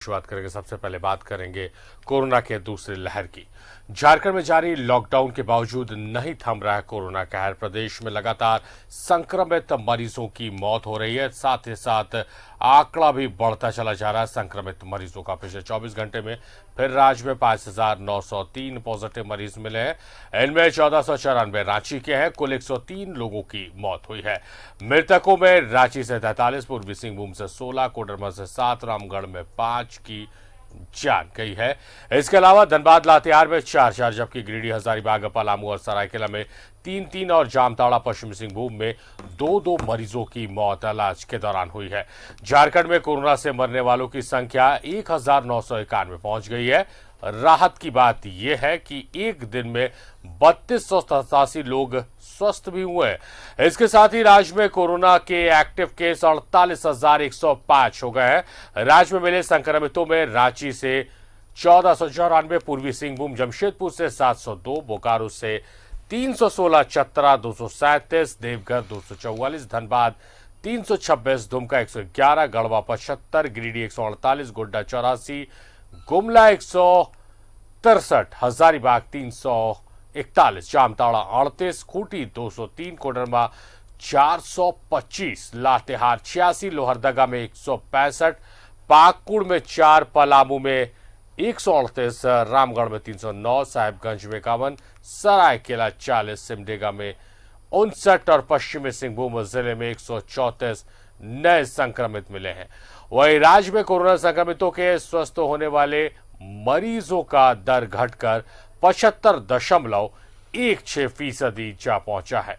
शुरुआत करेंगे। सबसे पहले बात करेंगे कोरोना के दूसरी लहर की। झारखंड में जारी लॉकडाउन के बावजूद नहीं थम रहा है कोरोना कहर। प्रदेश में लगातार संक्रमित मरीजों की मौत हो रही है, साथ ही साथ आंकड़ा भी बढ़ता चला जा रहा है संक्रमित मरीजों का। पिछले 24 घंटे में फिर राज्य में 5,903 पॉजिटिव मरीज मिले हैं। इनमें 1494 रांची के हैं। कुल 103 लोगों की मौत हुई है। मृतकों में रांची से 43, पूर्वी सिंहभूम से 16, कोडरमा से 7, रामगढ़ में 5 की जान गई है। इसके अलावा धनबाद लातेहार में 4, जबकि गिरिडीह, हजारीबाग, पलामू और सरायकेला में 3 और जामताड़ा, पश्चिमी सिंहभूम में 2 मरीजों की मौत इलाज के दौरान हुई है। झारखंड में कोरोना से मरने वालों की संख्या 1991 पहुंच गई है। राहत की बात यह है कि एक दिन में 3287 लोग स्वस्थ भी हुए हैं। इसके साथ ही राज्य में कोरोना के एक्टिव केस 48,105 हो गए हैं। राज्य में मिले संक्रमितों में रांची से 1494, पूर्वी सिंहभूम जमशेदपुर से 702, बोकारो से 316, चतरा 237, देवघर 244, धनबाद 326, दुमका 111, गढ़वा 75, गिरिडीह 148, गोड्डा 84, गुमला 163, हजारीबाग 341, जामताड़ा 38, खूंटी 203, कोडरमा 425, लातेहार 86, लोहरदगा में 165, पाकुड़ में 4, पलामू में 138, रामगढ़ में 309, साहिबगंज में 51, सरायकेला 40, सिमडेगा में 59 और पश्चिमी सिंहभूम जिले में 134 नए संक्रमित मिले हैं। वहीं राज्य में कोरोना संक्रमितों के स्वस्थ होने वाले मरीजों का दर घटकर 75.16% जा पहुंचा है।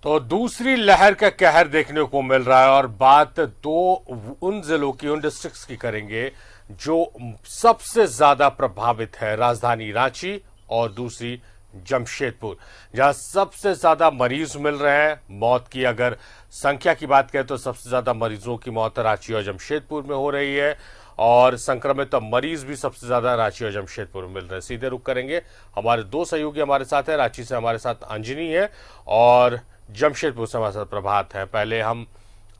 तो दूसरी लहर का कहर देखने को मिल रहा है और बात उन जिलों की, उन डिस्ट्रिक्ट्स की करेंगे जो सबसे ज्यादा प्रभावित है। राजधानी रांची और दूसरी जमशेदपुर, जहां सबसे ज्यादा मरीज मिल रहे हैं। मौत की अगर संख्या की बात करें तो सबसे ज्यादा मरीजों की मौत रांची और जमशेदपुर में हो रही है और संक्रमित मरीज भी सबसे ज्यादा रांची और जमशेदपुर में मिल रहे हैं। सीधे रुख करेंगे, हमारे 2 सहयोगी हमारे साथ हैं। रांची से हमारे साथ अंजनी है और जमशेदपुर से हमारे साथ प्रभात है। पहले हम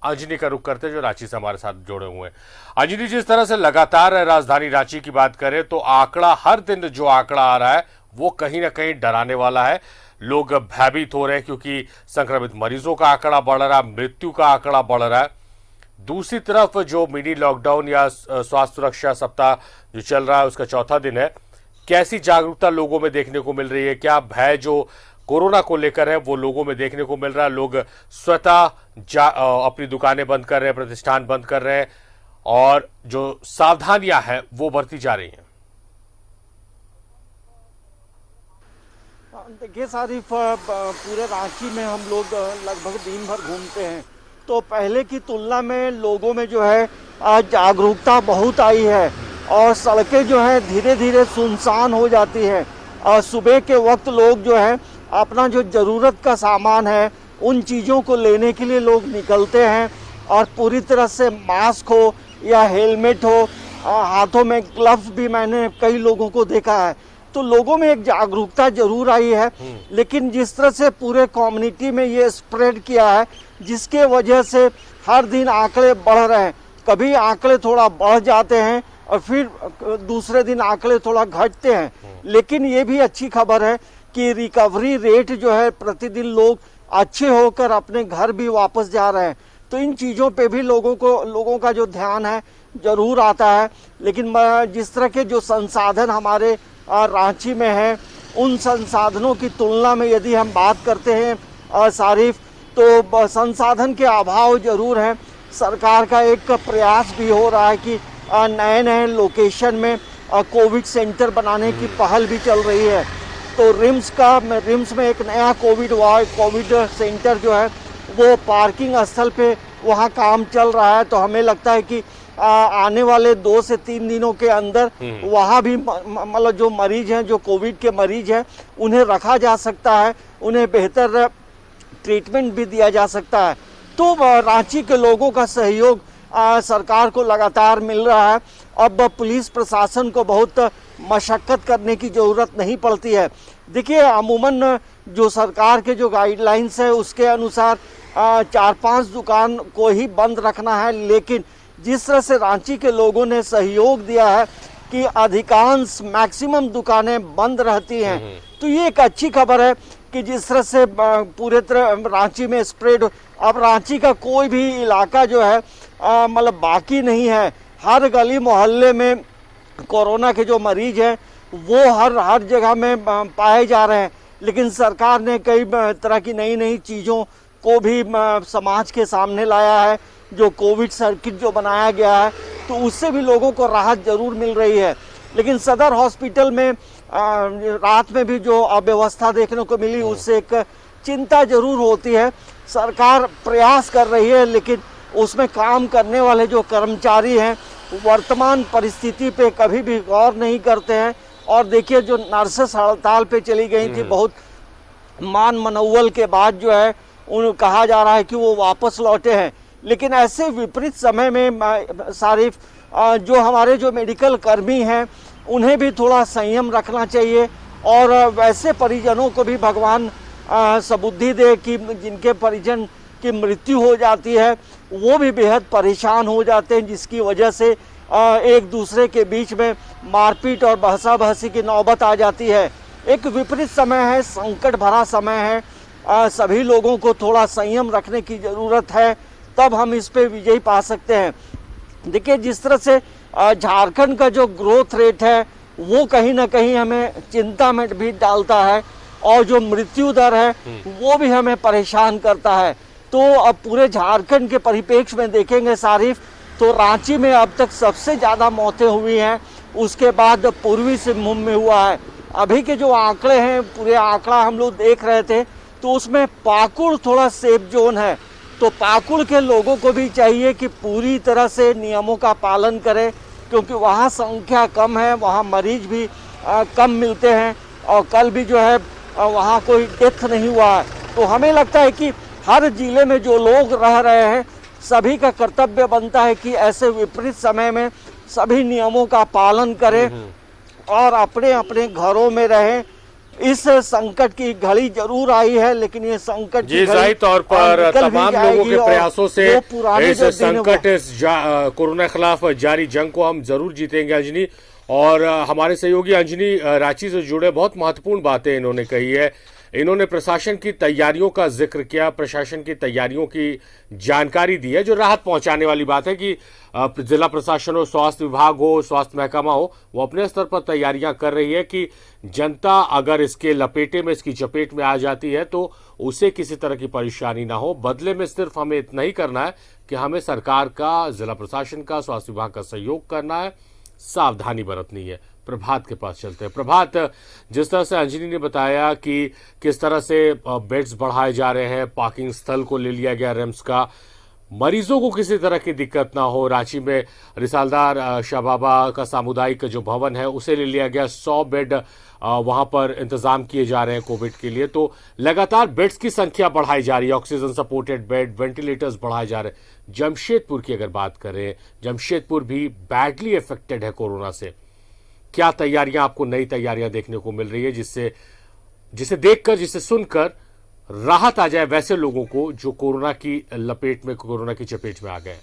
अंजनी का रुख करते हैं जो रांची से हमारे साथ जुड़े हुए हैं। अंजनी, जिस तरह से लगातार राजधानी रांची की बात करें तो आंकड़ा, हर दिन जो आंकड़ा आ रहा है वो कहीं ना कहीं डराने वाला है। लोग भयभीत हो रहे हैं क्योंकि संक्रमित मरीजों का आंकड़ा बढ़ रहा है, मृत्यु का आंकड़ा बढ़ रहा है। दूसरी तरफ जो मिनी लॉकडाउन या स्वास्थ्य सुरक्षा सप्ताह जो चल रहा है उसका 4था दिन है। कैसी जागरूकता लोगों में देखने को मिल रही है? क्या भय जो कोरोना को लेकर है वो लोगों में देखने को मिल रहा है? लोग स्वतः अपनी दुकानें बंद कर रहे हैं, प्रतिष्ठान बंद कर रहे हैं और जो सावधानियां हैं वो बढ़ती जा रही हैं। देखिए सारिफ, पूरे रांची में हम लोग लगभग दिन भर घूमते हैं तो पहले की तुलना में लोगों में जो है जागरूकता बहुत आई है और सड़कें जो है धीरे धीरे सुनसान हो जाती है। और सुबह के वक्त लोग जो है अपना जो ज़रूरत का सामान है उन चीज़ों को लेने के लिए लोग निकलते हैं और पूरी तरह से मास्क हो या हेलमेट हो, हाथों में ग्लव्स भी मैंने कई लोगों को देखा है। तो लोगों में एक जागरूकता जरूर आई है, लेकिन जिस तरह से पूरे कम्युनिटी में ये स्प्रेड किया है जिसके वजह से हर दिन आंकड़े बढ़ रहे हैं। कभी आंकड़े थोड़ा बढ़ जाते हैं और फिर दूसरे दिन आंकड़े थोड़ा घटते हैं, लेकिन ये भी अच्छी खबर है कि रिकवरी रेट जो है प्रतिदिन लोग अच्छे होकर अपने घर भी वापस जा रहे हैं। तो इन चीज़ों पे भी लोगों का जो ध्यान है जरूर आता है। लेकिन जिस तरह के जो संसाधन हमारे रांची में है उन संसाधनों की तुलना में यदि हम बात करते हैं सारिफ, तो संसाधन के अभाव जरूर है। सरकार का एक प्रयास भी हो रहा है कि नए लोकेशन में कोविड सेंटर बनाने की पहल भी चल रही है। तो रिम्स में एक नया कोविड सेंटर जो है वो पार्किंग स्थल पे वहाँ काम चल रहा है। तो हमें लगता है कि आने वाले 2 से 3 दिनों के अंदर वहाँ भी मतलब जो मरीज हैं, जो कोविड के मरीज हैं, उन्हें रखा जा सकता है, उन्हें बेहतर ट्रीटमेंट भी दिया जा सकता है। तो रांची के लोगों का सहयोग सरकार को लगातार मिल रहा है। अब पुलिस प्रशासन को बहुत मशक्कत करने की ज़रूरत नहीं पड़ती है। देखिए, अमूमन जो सरकार के जो गाइडलाइंस है उसके अनुसार 4-5 दुकान को ही बंद रखना है, लेकिन जिस तरह से रांची के लोगों ने सहयोग दिया है कि अधिकांश मैक्सिमम दुकानें बंद रहती हैं, तो ये एक अच्छी खबर है कि जिस तरह से पूरे तरह रांची में स्प्रेड, अब रांची का कोई भी इलाका जो है मतलब बाकी नहीं है। हर गली मोहल्ले में कोरोना के जो मरीज हैं वो हर जगह में पाए जा रहे हैं, लेकिन सरकार ने कई तरह की नई चीज़ों को भी समाज के सामने लाया है। जो कोविड सर्किट जो बनाया गया है, तो उससे भी लोगों को राहत जरूर मिल रही है। लेकिन सदर हॉस्पिटल में रात में भी जो अव्यवस्था देखने को मिली, उससे एक चिंता जरूर होती है। सरकार प्रयास कर रही है, लेकिन उसमें काम करने वाले जो कर्मचारी हैं वर्तमान परिस्थिति पे कभी भी गौर नहीं करते हैं। और देखिए, जो नर्सेस हड़ताल पे चली गई थी, बहुत मान मनौवल के बाद जो है उन्हें कहा जा रहा है कि वो वापस लौटे हैं। लेकिन ऐसे विपरीत समय में सारिफ, जो हमारे जो मेडिकल कर्मी हैं उन्हें भी थोड़ा संयम रखना चाहिए, और वैसे परिजनों को भी भगवान सबुद्धि दे कि जिनके परिजन की मृत्यु हो जाती है, वो भी बेहद परेशान हो जाते हैं, जिसकी वजह से एक दूसरे के बीच में मारपीट और बहसा बहसी की नौबत आ जाती है। एक विपरीत समय है, संकट भरा समय है। सभी लोगों को थोड़ा संयम रखने की ज़रूरत है, तब हम इस पे विजयी पा सकते हैं। देखिए, जिस तरह से झारखंड का जो ग्रोथ रेट है वो कहीं ना कहीं हमें चिंता में भी डालता है, और जो मृत्यु दर है वो भी हमें परेशान करता है। तो अब पूरे झारखंड के परिप्रेक्ष्य में देखेंगे सारिफ, तो रांची में अब तक सबसे ज़्यादा मौतें हुई हैं, उसके बाद पूर्वी सिंहभूम में हुआ है। अभी के जो आंकड़े हैं, पूरे आंकड़ा हम लोग देख रहे थे, तो उसमें पाकुड़ थोड़ा सेफ जोन है। तो पाकुड़ के लोगों को भी चाहिए कि पूरी तरह से नियमों का पालन करें, क्योंकि वहाँ संख्या कम है, वहाँ मरीज भी कम मिलते हैं, और कल भी जो है वहाँ कोई डेथ नहीं हुआ है। तो हमें लगता है कि हर जिले में जो लोग रह रहे हैं, सभी का कर्तव्य बनता है कि ऐसे विपरीत समय में सभी नियमों का पालन करें और अपने अपने घरों में रहें। इस संकट की घड़ी जरूर आई है, लेकिन ये संकट जी जाहिर तौर पर तमाम लोगों के प्रयासों से इस संकट, इस कोरोना के खिलाफ जारी जंग को हम जरूर जीतेंगे अंजनी। और हमारे सहयोगी अंजनी रांची से जुड़े बहुत महत्वपूर्ण बातें इन्होंने कही है। इन्होंने प्रशासन की तैयारियों का जिक्र किया, प्रशासन की तैयारियों की जानकारी दी है, जो राहत पहुंचाने वाली बात है कि जिला प्रशासन हो, स्वास्थ्य विभाग हो, स्वास्थ्य महकमा हो, वो अपने स्तर पर तैयारियां कर रही है कि जनता अगर इसके लपेटे में, इसकी चपेट में आ जाती है तो उसे किसी तरह की परेशानी ना हो। बदले में सिर्फ हमें इतना ही करना है कि हमें सरकार का, जिला प्रशासन का, स्वास्थ्य विभाग का सहयोग करना है, सावधानी बरतनी है। प्रभात के पास चलते हैं। प्रभात, जिस तरह से अंजनी ने बताया कि किस तरह से बेड्स बढ़ाए जा रहे हैं, पार्किंग स्थल को ले लिया गया रिम्स का, मरीजों को किसी तरह की दिक्कत ना हो। रांची में रिसालदार शाहबाबा का सामुदायिक जो भवन है उसे ले लिया गया, 100 बेड वहां पर इंतजाम किए जा रहे हैं कोविड के लिए। तो लगातार बेड्स की संख्या बढ़ाई जा रही है, ऑक्सीजन सपोर्टेड बेड, वेंटिलेटर्स बढ़ाए जा रहे हैं। जमशेदपुर की अगर बात करें, जमशेदपुर भी बैडली अफेक्टेड है कोरोना से। क्या तैयारियां, आपको नई तैयारियां देखने को मिल रही है जिसे देखकर, जिसे सुनकर राहत आ जाए वैसे लोगों को जो कोरोना की लपेट में, कोरोना की चपेट में आ गए?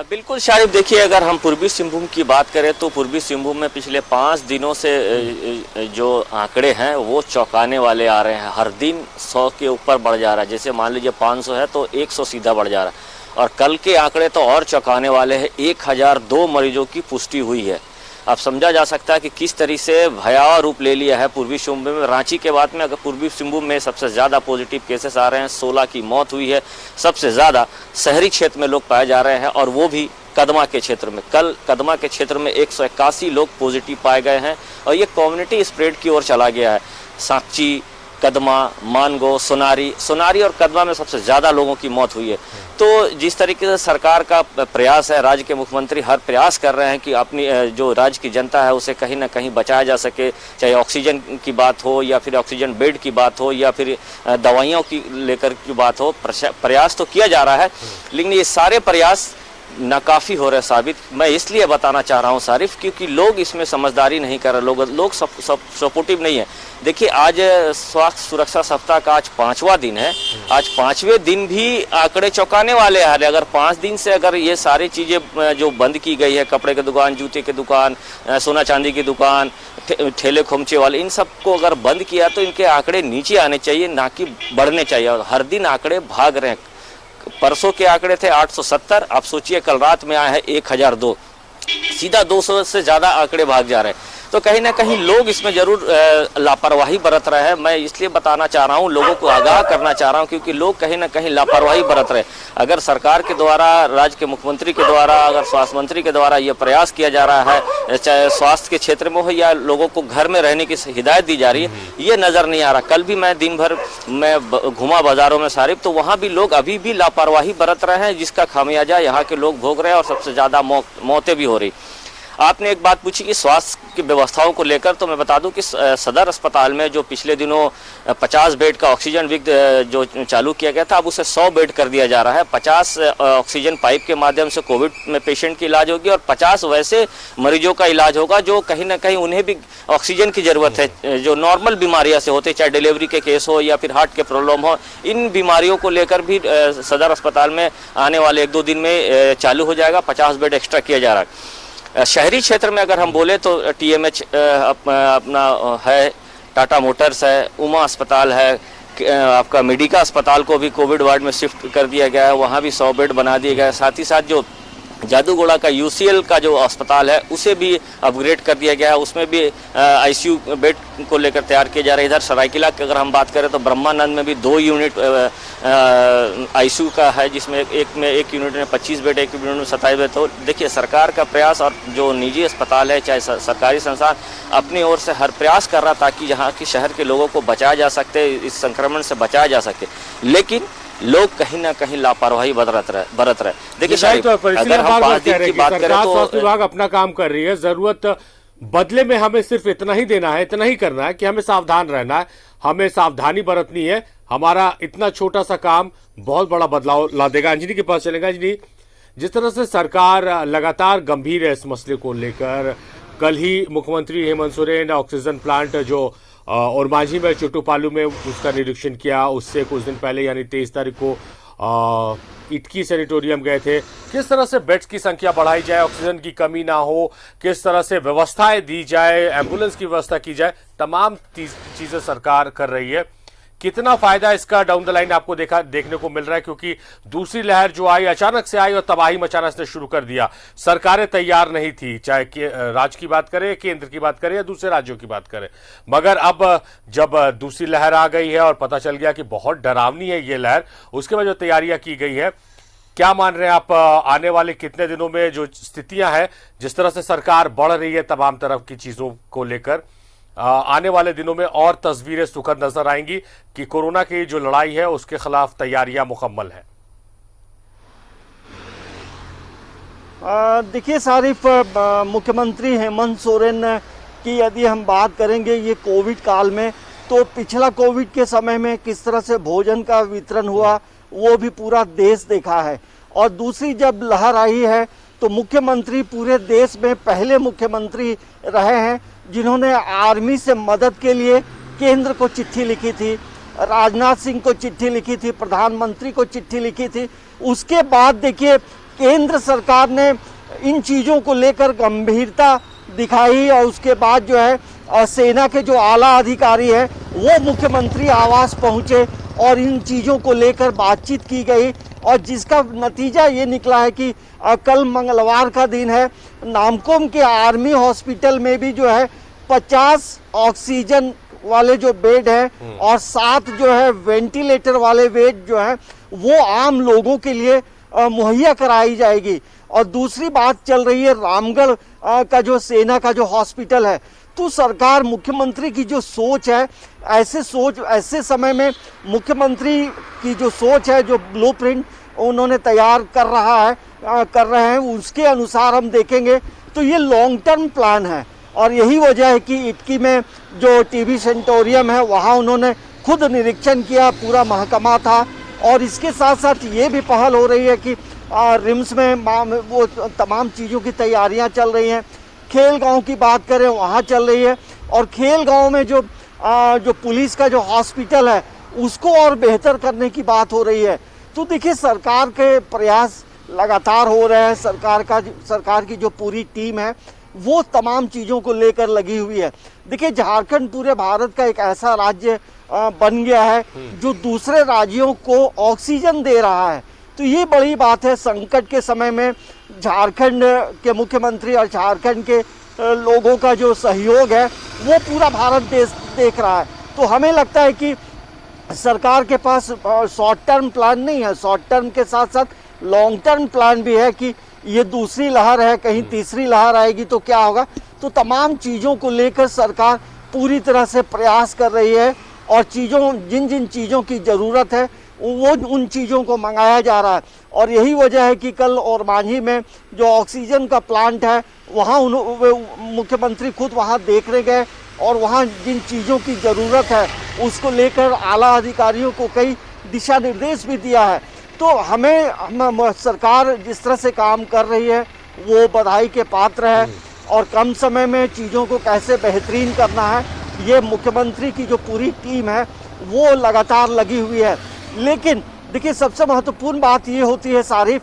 बिल्कुल शारिफ, देखिए, अगर हम पूर्वी सिंहभूम की बात करें तो पूर्वी सिंहभूम में पिछले 5 दिनों से जो आंकड़े हैं वो चौंकाने वाले आ रहे हैं। हर दिन 100 के ऊपर बढ़ जा रहा है। जैसे मान लीजिए 500 है तो 100 सीधा बढ़ जा रहा है। और कल के आंकड़े तो और चौंकाने वाले हैं। 1002 मरीजों की पुष्टि हुई है। अब समझा जा सकता है कि किस तरीके से भयावह रूप ले लिया है पूर्वी सिंहभूम में। रांची के बाद में अगर पूर्वी सिंहभूम में सबसे ज़्यादा पॉजिटिव केसेस आ रहे हैं, 16 की मौत हुई है। सबसे ज़्यादा शहरी क्षेत्र में लोग पाए जा रहे हैं, और वो भी कदमा के क्षेत्र में। कल कदमा के क्षेत्र में 181 लोग पॉजिटिव पाए गए हैं, और ये कम्युनिटी स्प्रेड की ओर चला गया है। सांची, कदमा, मानगो, सोनारी और कदमा में सबसे ज़्यादा लोगों की मौत हुई है। तो जिस तरीके से सरकार का प्रयास है, राज्य के मुख्यमंत्री हर प्रयास कर रहे हैं कि अपनी जो राज्य की जनता है उसे कहीं ना कहीं बचाया जा सके, चाहे ऑक्सीजन की बात हो या फिर ऑक्सीजन बेड की बात हो या फिर दवाइयों की लेकर की बात हो, प्रयास तो किया जा रहा है, लेकिन ये सारे प्रयास नाकाफी हो रहे साबित। मैं इसलिए बताना चाह रहा हूं सारिफ, क्योंकि लोग इसमें समझदारी नहीं कर रहे, लोग सपोर्टिव नहीं है। देखिए, आज स्वास्थ्य सुरक्षा सप्ताह का आज 5वां दिन है। आज 5वें दिन भी आंकड़े चौंकाने वाले हैं। अगर 5 दिन से अगर ये सारी चीज़ें जो बंद की गई है, कपड़े की दुकान, जूते की दुकान, सोना चांदी की दुकान, ठेले खोमचे वाले, इन सबको अगर बंद किया तो इनके आंकड़े नीचे आने चाहिए, ना कि बढ़ने चाहिए। और हर दिन आंकड़े भाग रहे हैं। परसों के आंकड़े थे 870, आप सोचिए कल रात में आए हैं 1002, सीधा 200 से ज़्यादा आंकड़े भाग जा रहे हैं। तो कहीं ना कहीं लोग इसमें जरूर लापरवाही बरत रहे हैं। मैं इसलिए बताना चाह रहा हूं, लोगों को आगाह करना चाह रहा हूं, क्योंकि लोग कहीं ना कहीं लापरवाही बरत रहे हैं। अगर सरकार के द्वारा, राज्य के मुख्यमंत्री के द्वारा, अगर स्वास्थ्य मंत्री के द्वारा ये प्रयास किया जा रहा है, चाहे स्वास्थ्य के क्षेत्र में हो या लोगों को घर में रहने की हिदायत दी जा रही है, ये नज़र नहीं आ रहा। कल भी मैं दिन भर मैं घुमा बाजारों में सारिफ, तो वहाँ भी लोग अभी भी लापरवाही बरत रहे हैं, जिसका खामियाजा यहाँ के लोग भोग रहे हैं और सबसे ज़्यादा मौतें भी हो रही। आपने एक बात पूछी कि स्वास्थ्य की व्यवस्थाओं को लेकर, तो मैं बता दूं कि सदर अस्पताल में जो पिछले दिनों 50 बेड का ऑक्सीजन विंग जो चालू किया गया था, अब उसे 100 बेड कर दिया जा रहा है। 50 ऑक्सीजन पाइप के माध्यम से कोविड में पेशेंट की इलाज होगी और 50 वैसे मरीजों का इलाज होगा जो कहीं ना कहीं उन्हें भी ऑक्सीजन की ज़रूरत है, जो नॉर्मल बीमारियाँ से होते, चाहे डिलीवरी के केस हो या फिर हार्ट के प्रॉब्लम हो। इन बीमारियों को लेकर भी सदर अस्पताल में आने वाले 1-2 दिन में चालू हो जाएगा। 50 बेड एक्स्ट्रा किया जा रहा है। शहरी क्षेत्र में अगर हम बोले तो TMH अपना है, टाटा मोटर्स है, उमा अस्पताल है, आपका मेडिका अस्पताल को भी कोविड वार्ड में शिफ्ट कर दिया गया है, वहाँ भी 100 बेड बना दिया गया है। साथ ही साथ जो जादूगोड़ा का UCL का जो अस्पताल है उसे भी अपग्रेड कर दिया गया है, उसमें भी ICU बेड को लेकर तैयार किए जा रहे हैं। इधर सरायकेला की अगर हम बात करें तो ब्रह्मानंद में भी 2 यूनिट ICU का है, जिसमें एक यूनिट में 25 बेड, एक यूनिट में 27 बेड। तो देखिए, सरकार का प्रयास और जो निजी अस्पताल है, चाहे सरकारी संस्थान, अपनी ओर से हर प्रयास कर रहा ताकि यहाँ की शहर के लोगों को बचाया जा सके, इस संक्रमण से बचाया जा सके, लेकिन लोग कहीं ना कहीं लापरवाही बरत रहे। देखिए, अगर हम 5 दिन की बात करें तो स्वास्थ्य विभाग अपना काम कर रही है। जरूरत बदले में हमें सिर्फ इतना ही देना है, इतना ही करना है कि हमें सावधान रहना है, हमें सावधानी बरतनी है। हमारा इतना छोटा सा काम बहुत बड़ा बदलाव ला देगा। अंजनी के पास चलेगा। अंजनी, जिस तरह से सरकार लगातार गंभीर है इस मसले को लेकर, कल ही मुख्यमंत्री हेमंत सोरेन ऑक्सीजन प्लांट जो और माझी में चुटूपालू में उसका निरीक्षण किया, उससे कुछ दिन पहले यानी 23 तारीख को इटकी सैनिटोरियम गए थे। किस तरह से बेड्स की संख्या बढ़ाई जाए, ऑक्सीजन की कमी ना हो, किस तरह से व्यवस्थाएं दी जाए, एम्बुलेंस की व्यवस्था की जाए, तमाम चीजें सरकार कर रही है। कितना फायदा इसका डाउन द लाइन आपको देखने को मिल रहा है, क्योंकि दूसरी लहर जो आई अचानक से आई और तबाही मचाना इसने शुरू कर दिया। सरकारें तैयार नहीं थी, चाहे राज्य की बात करें, केंद्र की बात करें या दूसरे राज्यों की बात करें, मगर अब जब दूसरी लहर आ गई है और पता चल गया कि बहुत डरावनी है ये लहर, उसके बाद जो तैयारियां की गई है, क्या मान रहे हैं आप आने वाले कितने दिनों में जो स्थितियां हैं, जिस तरह से सरकार बढ़ रही है तमाम तरफ की चीजों को लेकर, आने वाले दिनों में और तस्वीरें सुखद नजर आएंगी कि कोरोना की जो लड़ाई है उसके खिलाफ तैयारियां मुकम्मल है? देखिए सारिफ, मुख्यमंत्री हेमंत सोरेन की यदि हम बात करेंगे ये कोविड काल में, तो पिछला कोविड के समय में किस तरह से भोजन का वितरण हुआ वो भी पूरा देश देखा है। और दूसरी जब लहर आई है तो मुख्यमंत्री पूरे देश में पहले मुख्यमंत्री रहे हैं जिन्होंने आर्मी से मदद के लिए केंद्र को चिट्ठी लिखी थी, राजनाथ सिंह को चिट्ठी लिखी थी, प्रधानमंत्री को चिट्ठी लिखी थी। उसके बाद देखिए केंद्र सरकार ने इन चीज़ों को लेकर गंभीरता दिखाई और उसके बाद जो है सेना के जो आला अधिकारी है वो मुख्यमंत्री आवास पहुंचे और इन चीज़ों को लेकर बातचीत की गई और जिसका नतीजा ये निकला है कि कल मंगलवार का दिन है, नामकोम के आर्मी हॉस्पिटल में भी जो है 50 ऑक्सीजन वाले जो बेड हैं और 7 जो है वेंटिलेटर वाले बेड जो है वो आम लोगों के लिए मुहैया कराई जाएगी। और दूसरी बात चल रही है रामगढ़ का जो सेना का जो हॉस्पिटल है। तो सरकार, मुख्यमंत्री की जो सोच है, ऐसे समय में मुख्यमंत्री की जो सोच है, जो ब्लूप्रिंट उन्होंने तैयार कर रहे हैं, उसके अनुसार हम देखेंगे तो ये लॉन्ग टर्म प्लान है। और यही वजह है कि इटकी में जो टीबी सेंटोरियम है वहाँ उन्होंने खुद निरीक्षण किया, पूरा महकमा था। और इसके साथ साथ ये भी पहल हो रही है कि रिम्स में वो तमाम चीज़ों की तैयारियां चल रही हैं। खेल गांव की बात करें, वहाँ चल रही है। और खेल गांव में जो पुलिस का जो हॉस्पिटल है उसको और बेहतर करने की बात हो रही है। तो देखिए, सरकार के प्रयास लगातार हो रहे हैं। सरकार की जो पूरी टीम है वो तमाम चीज़ों को लेकर लगी हुई है। देखिए, झारखंड पूरे भारत का एक ऐसा राज्य बन गया है जो दूसरे राज्यों को ऑक्सीजन दे रहा है। तो ये बड़ी बात है। संकट के समय में झारखंड के मुख्यमंत्री और झारखंड के लोगों का जो सहयोग है वो पूरा भारत देश देख रहा है। तो हमें लगता है कि सरकार के पास शॉर्ट टर्म प्लान नहीं है, शॉर्ट टर्म के साथ साथ लॉन्ग टर्म प्लान भी है कि ये दूसरी लहर है, कहीं तीसरी लहर आएगी तो क्या होगा। तो तमाम चीज़ों को लेकर सरकार पूरी तरह से प्रयास कर रही है और जिन जिन चीज़ों की ज़रूरत है वो उन चीज़ों को मंगाया जा रहा है। और यही वजह है कि कल और मांझी में जो ऑक्सीजन का प्लांट है वहाँ मुख्यमंत्री खुद वहाँ देखने गए और वहाँ जिन चीज़ों की ज़रूरत है उसको लेकर आला अधिकारियों को कई दिशा निर्देश भी दिया है। तो हम सरकार जिस तरह से काम कर रही है वो बधाई के पात्र है। और कम समय में चीज़ों को कैसे बेहतरीन करना है, ये मुख्यमंत्री की जो पूरी टीम है वो लगातार लगी हुई है। लेकिन देखिए, सबसे महत्वपूर्ण बात ये होती है सारिफ,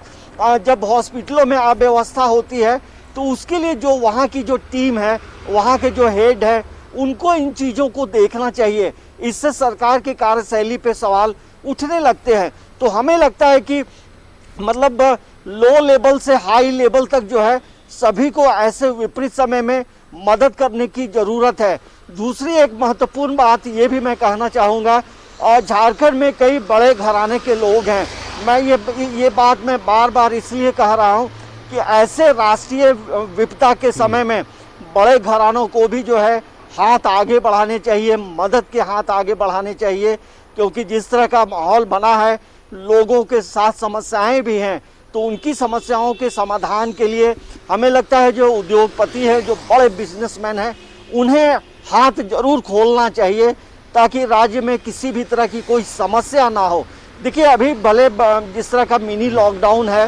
जब हॉस्पिटलों में अव्यवस्था होती है तो उसके लिए जो वहाँ की जो टीम है, वहाँ के जो हेड है, उनको इन चीज़ों को देखना चाहिए। इससे सरकार की कार्यशैली पे सवाल उठने लगते हैं। तो हमें लगता है कि मतलब लो लेवल से हाई लेवल तक जो है सभी को ऐसे विपरीत समय में मदद करने की ज़रूरत है। दूसरी एक महत्वपूर्ण बात ये भी मैं कहना चाहूँगा, और झारखंड में कई बड़े घराने के लोग हैं। मैं ये बात मैं बार बार इसलिए कह रहा हूँ कि ऐसे राष्ट्रीय विपदा के समय में बड़े घरानों को भी जो है हाथ आगे बढ़ाने चाहिए, मदद के हाथ आगे बढ़ाने चाहिए। क्योंकि जिस तरह का माहौल बना है, लोगों के साथ समस्याएं भी हैं, तो उनकी समस्याओं के समाधान के लिए हमें लगता है जो उद्योगपति हैं, जो बड़े बिजनेसमैन हैं, उन्हें हाथ जरूर खोलना चाहिए ताकि राज्य में किसी भी तरह की कोई समस्या ना हो। देखिए, अभी भले जिस तरह का मिनी लॉकडाउन है,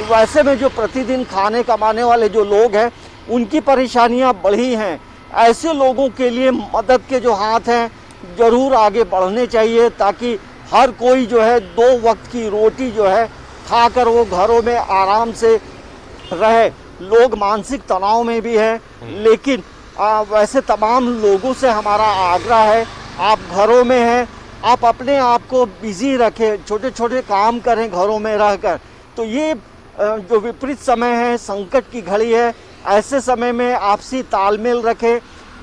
वैसे में जो प्रतिदिन खाने कमाने वाले जो लोग हैं उनकी परेशानियां बढ़ी हैं। ऐसे लोगों के लिए मदद के जो हाथ हैं जरूर आगे बढ़ने चाहिए ताकि हर कोई जो है 2 वक्त की रोटी जो है खाकर वो घरों में आराम से रहे। लोग मानसिक तनाव में भी हैं, लेकिन वैसे तमाम लोगों से हमारा आग्रह है, आप घरों में हैं, आप अपने आप को बिजी रखें, छोटे छोटे काम करें घरों में रहकर। तो ये जो विपरीत समय है, संकट की घड़ी है, ऐसे समय में आपसी तालमेल रखें,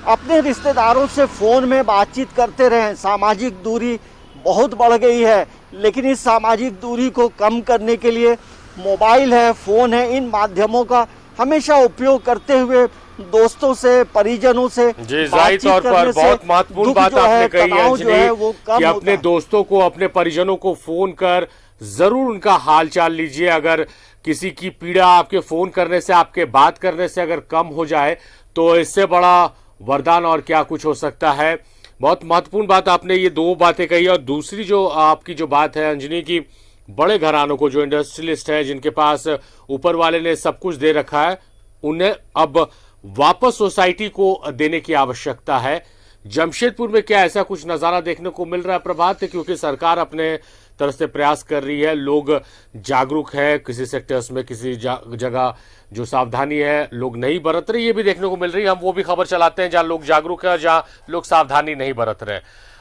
अपने रिश्तेदारों से फ़ोन में बातचीत करते रहें। सामाजिक दूरी बहुत बढ़ गई है, लेकिन इस सामाजिक दूरी को कम करने के लिए मोबाइल है, फ़ोन है, इन माध्यमों का हमेशा उपयोग करते हुए दोस्तों से, परिजनों से जी, जाहिर तौर पर बहुत महत्वपूर्ण बात आपने कही है अंजलि कि अपने दोस्तों को, अपने परिजनों को फोन कर जरूर उनका हालचाल लीजिए। अगर किसी की पीड़ा आपके फोन करने से, आपके बात करने से अगर कम हो जाए तो इससे बड़ा वरदान और क्या कुछ हो सकता है। बहुत महत्वपूर्ण बात आपने ये 2 बातें कही। और दूसरी जो आपकी जो बात है अंजनी की, बड़े घरानों को, जो इंडस्ट्रियलिस्ट है, जिनके पास ऊपर वाले ने सब कुछ दे रखा है, उन्हें अब वापस सोसाइटी को देने की आवश्यकता है। जमशेदपुर में क्या ऐसा कुछ नजारा देखने को मिल रहा है प्रभात? क्योंकि सरकार अपने तरफ से प्रयास कर रही है, लोग जागरूक है, किसी सेक्टर्स में किसी जगह जो सावधानी है लोग नहीं बरत रहे, ये भी देखने को मिल रही है। हम वो भी खबर चलाते हैं जहां लोग जागरूक है, जहां लोग सावधानी नहीं बरत रहे।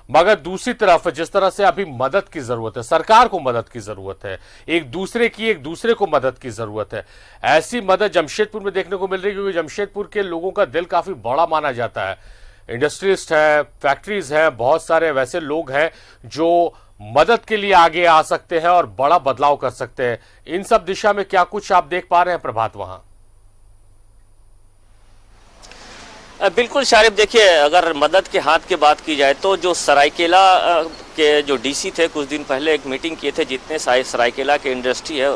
मगर दूसरी तरफ जिस तरह से अभी मदद की जरूरत है, सरकार को मदद की जरूरत है, एक दूसरे को मदद की जरूरत है, ऐसी मदद जमशेदपुर में देखने को मिल रही है। क्योंकि जमशेदपुर के लोगों का दिल काफी बड़ा माना जाता है, इंडस्ट्रियलिस्ट है, फैक्ट्रीज है, बहुत सारे वैसे लोग हैं जो मदद के लिए आगे आ सकते हैं और बड़ा बदलाव कर सकते हैं। इन सब दिशा में क्या कुछ आप देख पा रहे हैं प्रभात वहां? बिल्कुल शारिफ, देखिए अगर मदद के हाथ की बात की जाए तो जो सरायकेला के जो डीसी थे कुछ दिन पहले एक मीटिंग किए थे, जितने सरायकेला के इंडस्ट्री है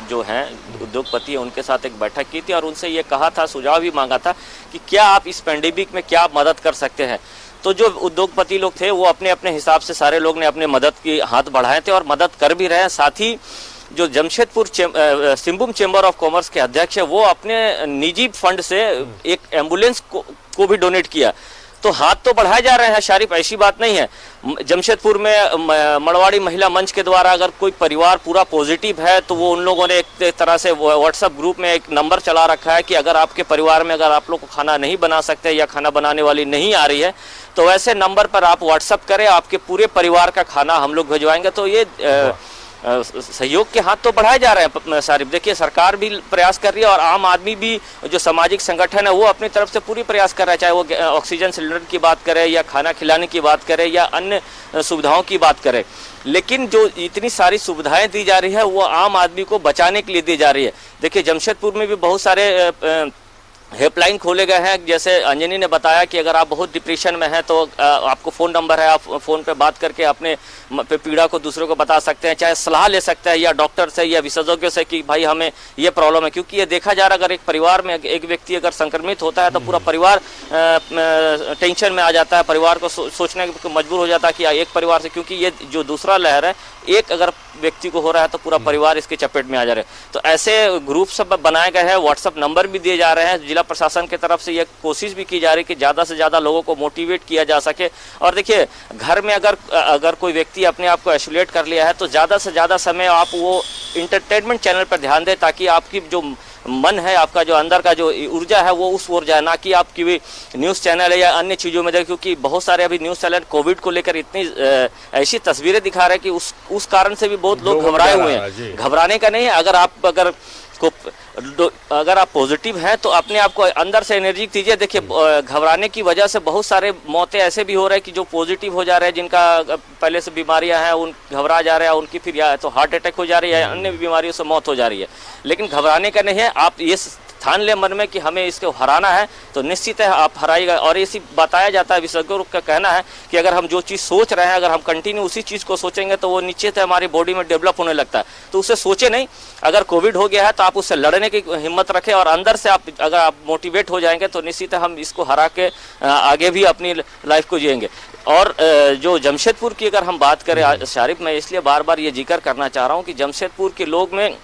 जो हैं उद्योगपति है उनके साथ एक बैठक की थी और उनसे ये कहा था, सुझाव भी मांगा था कि क्या आप इस पेंडेमिक में क्या मदद कर सकते हैं। तो जो उद्योगपति लोग थे वो अपने अपने हिसाब से सारे लोग ने अपने मदद की हाथ बढ़ाए थे और मदद कर भी रहे हैं। साथ ही जो Jamshedpur Singhbhum chamber of commerce के अध्यक्ष है वो अपने निजी फंड से एक एम्बुलेंस को भी डोनेट किया। तो हाथ तो बढ़ाए जा रहे हैं शारिफ, ऐसी बात नहीं है। जमशेदपुर में मड़वाड़ी महिला मंच के द्वारा अगर कोई परिवार पूरा पॉजिटिव है तो वो उन लोगों ने एक तरह से व्हाट्सएप ग्रुप में एक नंबर चला रखा है कि अगर आपके परिवार में अगर आप लोग को खाना नहीं बना सकते या खाना बनाने वाली नहीं आ रही है तो वैसे नंबर पर आप व्हाट्सएप करें, आपके पूरे परिवार का खाना हम लोग भिजवाएंगे। तो ये सहयोग के हाथ तो बढ़ाए जा रहे हैं शारिफ। देखिए सरकार भी प्रयास कर रही है और आम आदमी भी, जो सामाजिक संगठन है वो अपनी तरफ से पूरी प्रयास कर रहा है, चाहे वो ऑक्सीजन सिलेंडर की बात करे या खाना खिलाने की बात करे या अन्य सुविधाओं की बात करे। लेकिन जो इतनी सारी सुविधाएं दी जा रही है वो आम आदमी को बचाने के लिए दी जा रही है। देखिए जमशेदपुर में भी बहुत सारे हेल्पलाइन खोले गए हैं। जैसे अंजनी ने बताया कि अगर आप बहुत डिप्रेशन में हैं तो आपको फ़ोन नंबर है, आप फ़ोन पे बात करके अपने पीड़ा को दूसरों को बता सकते हैं, चाहे सलाह ले सकते हैं या डॉक्टर से या विशेषज्ञों से कि भाई हमें ये प्रॉब्लम है। क्योंकि ये देखा जा रहा है अगर एक परिवार में एक व्यक्ति अगर संक्रमित होता है तो पूरा परिवार टेंशन में आ जाता है, परिवार को सोचने को मजबूर हो जाता है कि एक परिवार से, क्योंकि ये जो दूसरा लहर है एक अगर व्यक्ति को हो रहा है तो पूरा परिवार इसके चपेट में आ जा रहे हैं। तो ऐसे ग्रुप सब बनाए गए हैं, व्हाट्सएप नंबर भी दिए जा रहे हैं। जिला प्रशासन की तरफ से ये कोशिश भी की जा रही है कि ज़्यादा से ज़्यादा लोगों को मोटिवेट किया जा सके। और देखिए घर में अगर कोई व्यक्ति अपने आप को आइसोलेट कर लिया है तो ज़्यादा से ज़्यादा समय आप वो इंटरटेनमेंट चैनल पर ध्यान दें ताकि आपकी जो मन है, आपका जो अंदर का जो ऊर्जा है वो उस ओर जाए, ना कि आपकी भी न्यूज़ चैनल है या अन्य चीज़ों में जाए। क्योंकि बहुत सारे अभी न्यूज़ चैनल कोविड को लेकर इतनी ऐसी तस्वीरें दिखा रहे हैं कि उस कारण से भी बहुत लोग घबराए हुए हैं। घबराने का नहीं है, अगर आप पॉजिटिव हैं तो अपने आप को अंदर से एनर्जी दीजिए। देखिए घबराने की वजह से बहुत सारे मौतें ऐसे भी हो रहे हैं कि जो पॉजिटिव हो जा रहे हैं, जिनका पहले से बीमारियां हैं, उन घबरा जा रहे हैं, उनकी फिर या तो हार्ट अटैक हो जा रही है, अन्य बीमारियों से मौत हो जा रही है। लेकिन घबराने का नहीं है, आप ये ठान ले मन में कि हमें इसको हराना है तो निश्चित है आप हराएगा। और ऐसी बताया जाता है, विशेषज्ञों का कहना है कि अगर हम जो चीज़ सोच रहे हैं अगर हम कंटिन्यू उसी चीज़ को सोचेंगे तो वो निश्चित है हमारी बॉडी में डेवलप होने लगता है। तो उसे सोचे नहीं, अगर कोविड हो गया है तो आप उससे लड़ने की हिम्मत रखें और अंदर से अगर आप मोटिवेट हो जाएंगे तो निश्चित है हम इसको हरा के आगे भी अपनी लाइफ को जिएंगे। और जो जमशेदपुर की अगर हम बात करें शारिफ, मैं इसलिए बार बार ये जिक्र करना चाह रहा हूँ कि जमशेदपुर के लोग में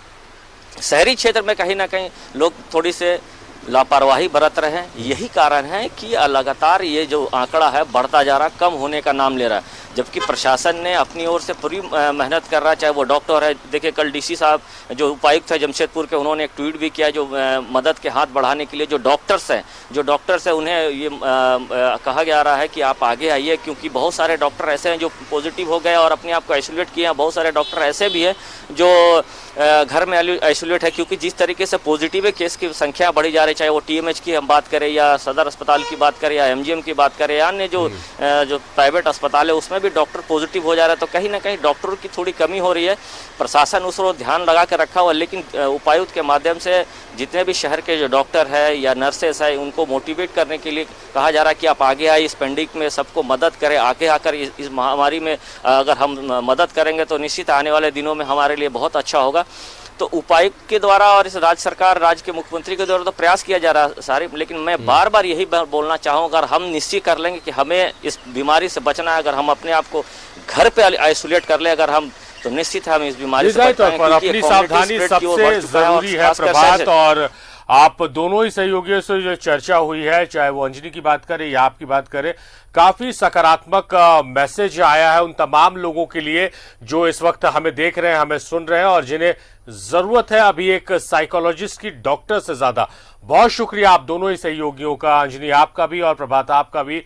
शहरी क्षेत्र में कहीं ना कहीं लोग थोड़ी से लापरवाही बरत रहे हैं। यही कारण है कि लगातार ये जो आंकड़ा है बढ़ता जा रहा, कम होने का नाम ले रहा है। जबकि प्रशासन ने अपनी ओर से पूरी मेहनत कर रहा है, चाहे वो डॉक्टर है। देखिए कल डीसी साहब जो उपायुक्त है जमशेदपुर के, उन्होंने एक ट्वीट भी किया जो मदद के हाथ बढ़ाने के लिए जो डॉक्टर्स हैं उन्हें ये कहा जा रहा है कि आप आगे आइए, क्योंकि बहुत सारे डॉक्टर ऐसे हैं जो पॉजिटिव हो गए और अपने आप को आइसोलेट किए हैं। बहुत सारे डॉक्टर ऐसे भी हैं जो घर में आइसोलेट है, क्योंकि जिस तरीके से पॉजिटिव केस की संख्या बढ़ी जा रही है, चाहे वो टीएमएच की हम बात करें या सदर अस्पताल की बात करें या एमजीएम की बात करें या अन्य जो प्राइवेट अस्पताल है उसमें भी डॉक्टर पॉजिटिव हो जा रहा है। तो कहीं ना कहीं डॉक्टरों की थोड़ी कमी हो रही है। प्रशासन उस ओर ध्यान लगा कर रखा हुआ, लेकिन उपायुक्त के माध्यम से जितने भी शहर के जो डॉक्टर है या नर्सेस है उनको मोटिवेट करने के लिए कहा जा रहा है कि आप आगे आए, इस पेंडेमिक में सबको मदद करें, आगे आकर इस महामारी में अगर हम मदद करेंगे तो निश्चित आने वाले दिनों में हमारे लिए बहुत अच्छा होगा। तो उपायुक्त के द्वारा और इस राज्य सरकार, राज्य के मुख्यमंत्री के द्वारा तो प्रयास किया जा रहा है सारी, लेकिन मैं बार बार यही बोलना चाहूँगा, अगर हम निश्चित कर लेंगे कि हमें इस बीमारी से बचना है, अगर हम अपने आप को घर पे आइसोलेट कर ले अगर हम, तो निश्चित है हम इस बीमारी से बच पाएंगे। अपनी सावधानी सबसे जरूरी है प्रभात। और आप दोनों ही सहयोगियों से जो चर्चा हुई है, चाहे वो अंजनी की बात करें या आपकी बात करें, काफी सकारात्मक मैसेज आया है उन तमाम लोगों के लिए जो इस वक्त हमें देख रहे हैं, हमें सुन रहे हैं और जिन्हें जरूरत है अभी एक साइकोलॉजिस्ट की, डॉक्टर से ज्यादा। बहुत शुक्रिया आप दोनों ही सहयोगियों का, अंजनी आपका भी और प्रभात आपका भी।